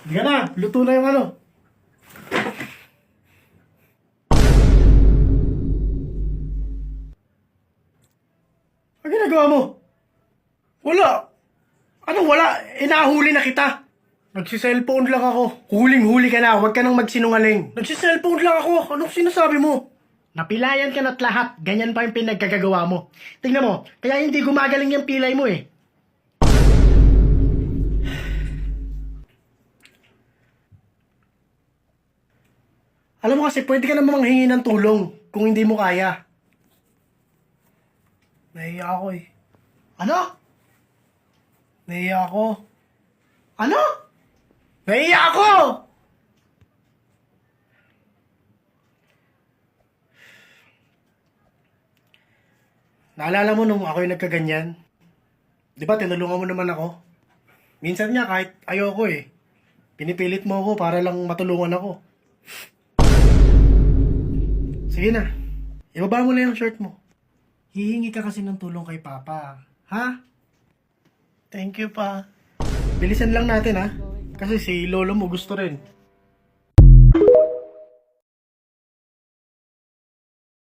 Hindi ka na, luto na yung ano. Ano ginagawa mo? Wala. Anong wala? Nahuli na kita. Nagsiselfone lang ako. Huling-huli ka na, huwag ka nang magsinungaling. Nagsiselfone lang ako. Anong sinasabi mo? Napilayan ka na't lahat. Ganyan pa yung pinagkagagawa mo. Tingnan mo, kaya hindi gumagaling yung pilay mo eh. Alam mo kasi, pwede ka namang manghingi ng tulong kung hindi mo kaya. Nahiya ako eh. Ano? Nahiya ako. Ano? Nahiya ako! Naalala mo nung ako yung nagkaganyan? Di ba tinulungan mo naman ako? Minsan nga kahit ayoko eh. Pinipilit mo ako para lang matulungan ako. Sige na. Ibaba mo na yung shirt mo. Hihingi ka kasi ng tulong kay Papa. Ha? Thank you pa. Bilisan lang natin ha. Kasi si lolo mo gusto rin.